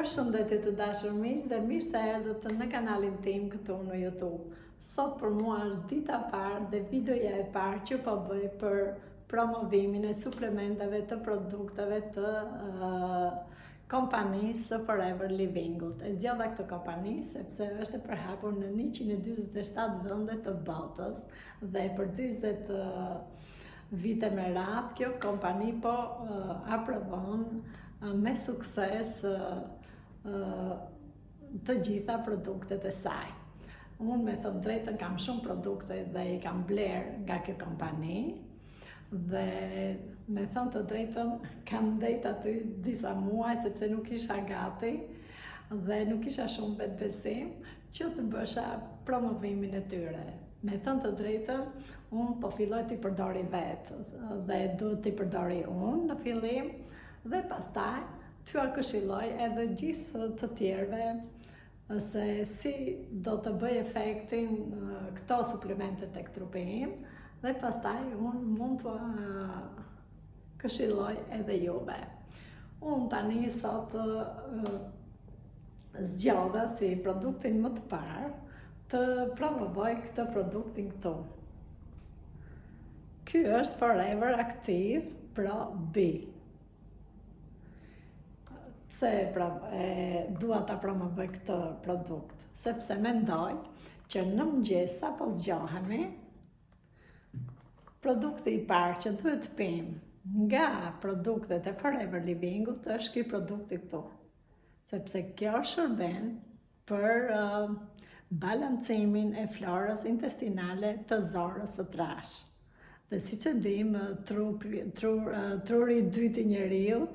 Përshëndetje të dashur miq dhe mirë se erdhët në kanalin tim këtu në YouTube. Sot për mua është dita e parë dhe videoja e parë që po bëj për promovimin e suplementeve të produkteve të kompanisë Forever Livingut. E zgjodha këtë kompani sepse është e përhapur në 147 vende të botës dhe për 40 vite me radhë kjo kompani po aprovon me sukses të gjitha produktet e saj. Unë me thënë drejtën kam shumë produkte dhe i kam bler nga kjo kompani dhe me thënë të drejtën kam ndejt aty disa muaj sepse nuk isha gati dhe nuk isha shumë vetbesim që të bësha promovimin e tyre. Me thënë të drejtën, unë po filloj t'i përdori vetë dhe duhet t'i përdori unë në fillim dhe pastaj t'ua këshilloj edhe gjithë të tjerëve se si do të bëj efektin këto suplemente tek trupi im dhe pastaj unë mund t'ua këshilloj edhe juve. Unë tani sot zgjodha si produktin më të parë të promovoj këtë produktin këtu. Ky është Forever Active Pro B. Pse dua ta promovoj këtë produkt? Sepse mendoj që në mëngjes apo zgjohemi, produkti i parë që duhet të pimë nga produktet e Forever Livingut është ky produkti këtu. Sepse kjo shërben për balancimin e florës intestinale të zorës së trash. Dhe siç e dim, truri i dytë i njeriut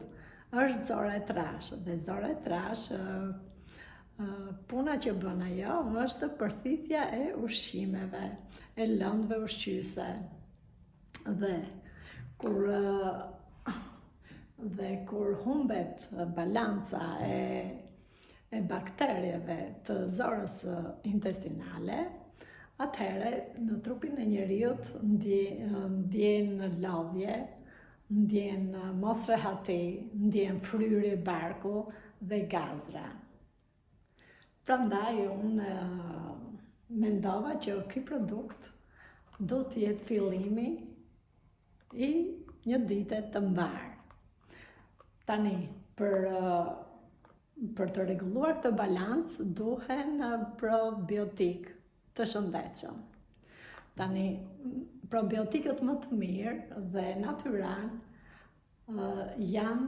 është zora e trash. Dhe zora e trash, puna që bën ajo është përthithja e ushqimeve, e lëndëve ushqyese. Dhe kur humbet balanca e bakterieve të zorës intestinale, atëherë në trupin e njeriut ndjen lodhje, ndjen mos rehati, ndjen fryrje barku dhe gazra. Prandaj unë mendova që ky produkt do të jetë fillimi i një dite të mbarë. Tani, për të rregulluar këtë balancë duhen probiotik të shëndetshëm. Tani, probiotikët më të mirë dhe natyral janë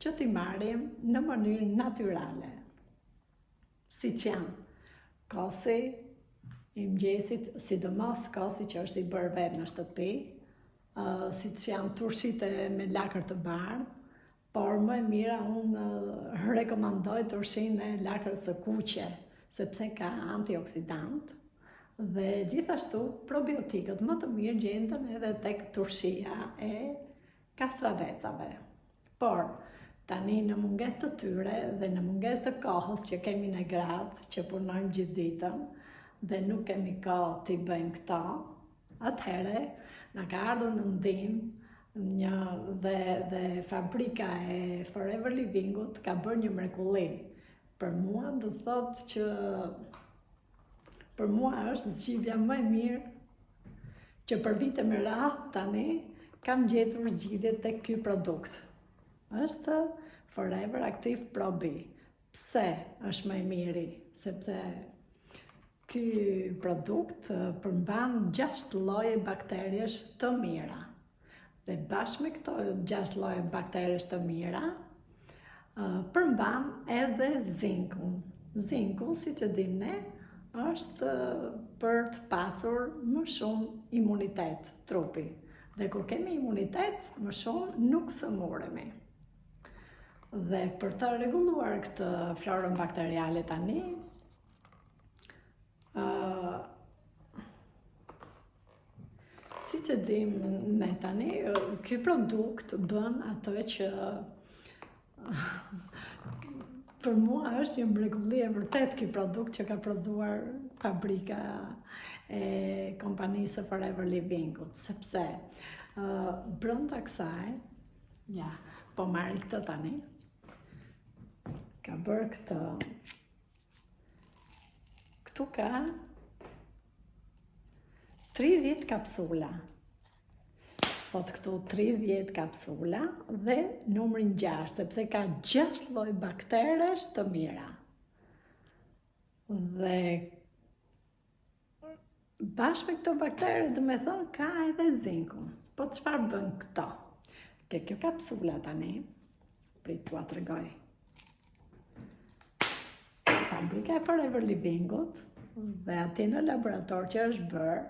që t'i marrim në mënyrë natyrale. Siç janë kosi i mëngjesit, sidomos kosi që është i bërë vetë në shtëpi, siç janë turshite me lakër të bardhë, por më e mira unë rekomandoj turshinë e lakrës së kuqe, sepse ka antioksidant. Dhe gjithashtu probiotikët më të mirë gjenden edhe tek turshia e kastravecave. Por tani në mungesë të tyre dhe në mungesë të kohës që kemi në gratë, që punojmë gjithë ditën dhe nuk kemi kohë t'i bëjmë këto, atëhere na ka ardhur në ndihmë dhe fabrika e Forever Livingut ka bërë një mrekulli. Për mua do thotë që për mua është zgjidhja më e mirë që për vite me radhë tani kam gjetur zgjidhje tek ky produkt. Është Forever Active Pro B. Pse është më i miri? Sepse ky produkt përmban 6 lloje bakteriesh të mira. Dhe bashkë me këto 6 lloje bakteriesh të mira, përmban edhe zinkun. Zinku, siç e dim ne, është për të pasur më shumë imunitet trupi. Dhe kur kemi imunitet, më shumë nuk sëmuremi. Dhe për të rregulluar këtë florën bakteriale tani, siç e dim ne tani, ky produkt bën ato që për mua është një mrekulli e vërtet ky produkt që ka prodhuar fabrika e kompanisë Forever Livingut, sepse brenda kësaj, po marr këtë tani, ka bërë këtë. Këtu ka 30 kapsula. Thot këtu 30 kapsula dhe numrin 6, sepse ka 6 lloj bakteresh të mira. Dhe bashkë me këto baktere, dhe me thonë, ka edhe zinkun. Po çfarë bën këto? Kjo kapsula tani, prit t'ua tregoj. Fabrika e Forever Livingut dhe ati në laborator që është bërë,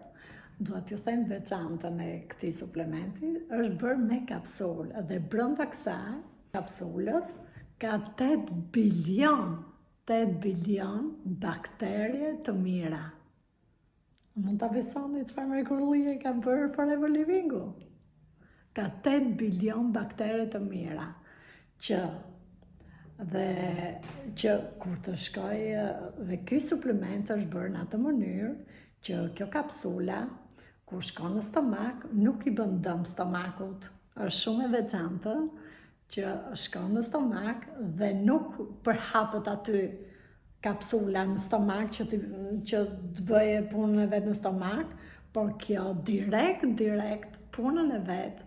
duhet t'ju them veçantën e këtij suplementi, është bërë me kapsulë dhe brenda kësaj kapsulës ka 8 bilion bakterje të mira. Mund ta besoni çfarë mrekullie ka bërë Forever Livingu? Ka 8 bilion baktere të mira që kur të shkoj dhe ky suplement është bërë në atë mënyrë që kjo kapsula kur shkon në stomak nuk i bën dëm stomakut. Është shumë e veçantë që shkon në stomak dhe nuk përhapet aty kapsula në stomak që të bëje punën e vetë në stomak, por kjo direkt punën e vetë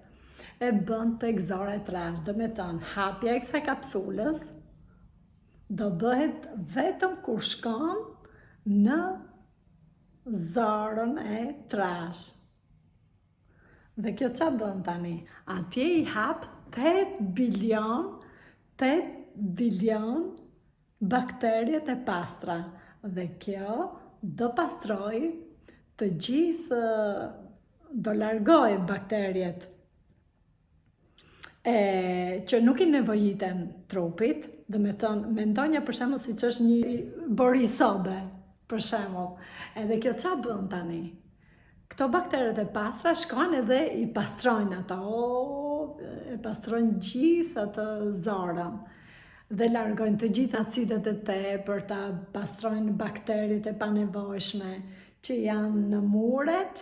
e bën tek zora e trash. Do me thënë, hapja e kësaj kapsulës do bëhet vetëm kur shkon në zorën e trash. Dhe kjo qa bën tani? Atje i hap 8 bilion bakterjet e pastra. Dhe kjo do pastroj të gjithë, do largoj bakterjet që nuk i nevojiten trupit, dhe me thonë, mendonja për shembull si që është një borisobe, për shembull. Edhe kjo qa bën tani? Këto bakteret e pastra shkojnë edhe i pastrojnë ato, e pastrojnë gjithë atë zorën dhe largojnë të gjithë acidet e tepërta, pastrojnë bakterit e panevojshme që janë në muret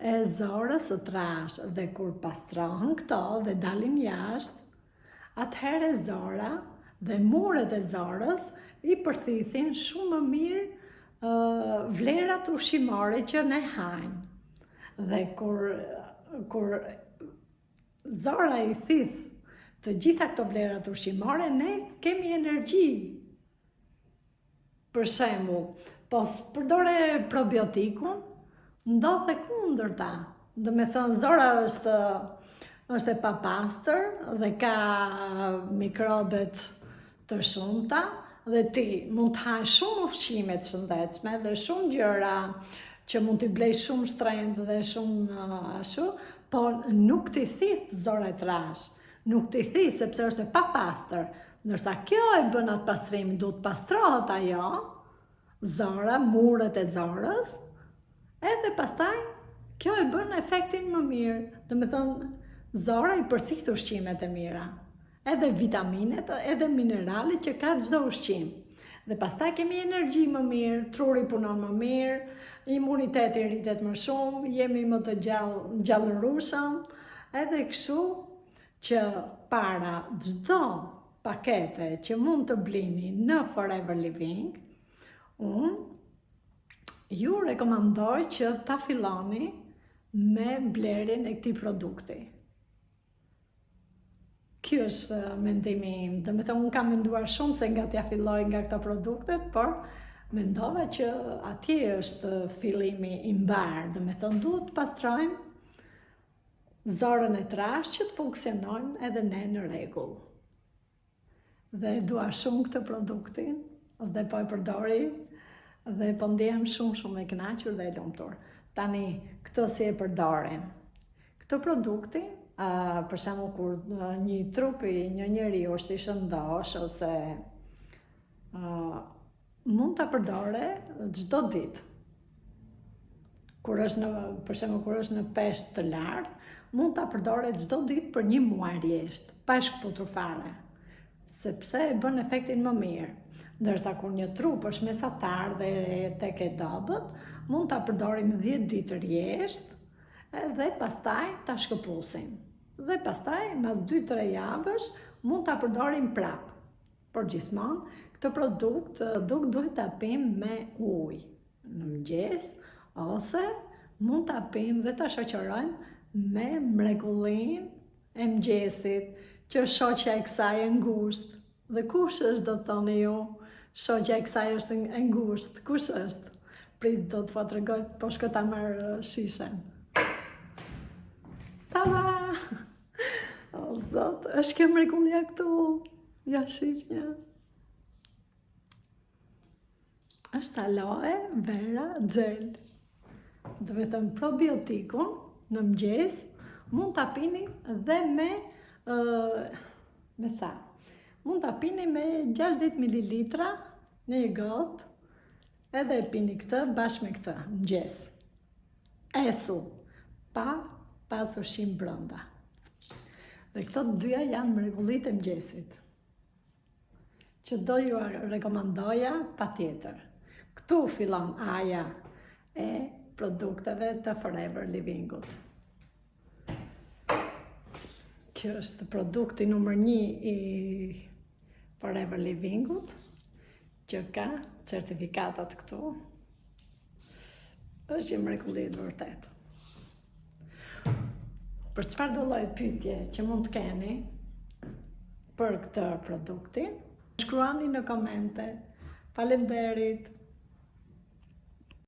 e zorës së trash. Dhe kur pastrohen këto dhe dalin jashtë, atëherë zora dhe muret e zorës i përthithin shumë më mirë vlerat ushqimore që ne hajmë. Dhe kur zora i thith të gjitha këto vlerat ushqimore, ne kemi energji. Për shembull, po përdore probiotikun, ndodh dhe kundërta. Do me thënë, zora është e papastër dhe ka mikrobet të shumta, dhe ti mund të hajë shumë ushqime të shëndetshme dhe shumë gjëra që mund t'i blej shumë shtrenjtë dhe shumë ashtu, por nuk t'i thith zora e trash, nuk t'i thith sepse është e papastër. Ndërsa kjo e bën atë pastrim, duhet pastrohet ajo, zora, muret e zorës, edhe pastaj kjo e bën efektin më mirë. Dhe me thënë, zora i përthith ushqimet e mira, edhe vitaminet, edhe mineralit që ka çdo ushqim. Dhe pastaj kemi energji më mirë, truri punon më mirë, imuniteti rritet më shumë, jemi më të gjallërushëm, edhe kështu që para çdo pakete që mund të blini në Forever Living, unë ju rekomandoj që ta filloni me blerjen e këtij produkti. Ky është mendimi im. Do me thënë, unë kam menduar shumë se nga t'ja filloj nga këto produktet, por mendova që atje është fillimi i mbar. Do me thënë, duhet të pastrojmë zorën e trash që të funksionojmë edhe ne në rregull. Dhe dua shumë këtë produktin, dhe po e përdori, dhe po ndihem shumë e kënaqur dhe e lumtur. Tani, këtë si e përdorim? Këtë produktin, për shembull kur një trupi një njeriu është i shëndosh ose mund ta përdore çdo ditë. Kur është për shembull kur është në peshë të lartë, mund ta përdore çdo ditë për 1 muaj rresht, pa shkputur fare, sepse e bën efektin më mirë. Ndërsa kur një trup është mesatar dhe tek e dobët, mund ta përdorim 10 ditë rresht dhe pastaj ta shkëpusim. Dhe pastaj, mas 2-3 javësh, mund ta përdorim prap. por gjithmonë këtë produkt duhet ta pimë me ujë në mëngjes, ose mund ta pimë dhe ta shoqërojmë me mrekullinë e mëngjesit, që është shoqja e kësaj e ngushtë. Dhe kush është, do të thoni ju, shoqja e kësaj është e ngushtë? Kush është? Prit, do të tregoj, po shko ta marr shishen. Tada! O zot, është kjo mrekullia këtu. Ja shif një. Është aloe vera gel. Do vetëm probiotikun në mëngjes mund ta pini dhe me sa? Mund ta pini me 60 ml në një gotë, edhe e pini këtë bashkë me këtë mëngjes. Esu, pa pas ushqim brenda. Dhe këto të dyja janë mrekullitë e mëngjesit, që do ju rekomandoja patjetër. Këtu fillon aja e produkteve të Forever Livingut. Kjo është produkti numër 1 i Forever Livingut, që ka certifikatat këtu. Është një mrekulli e vërtetë. Për çfarë do lloj pyetje që mund të keni për këtë produktin, shkruani në komente. Faleminderit.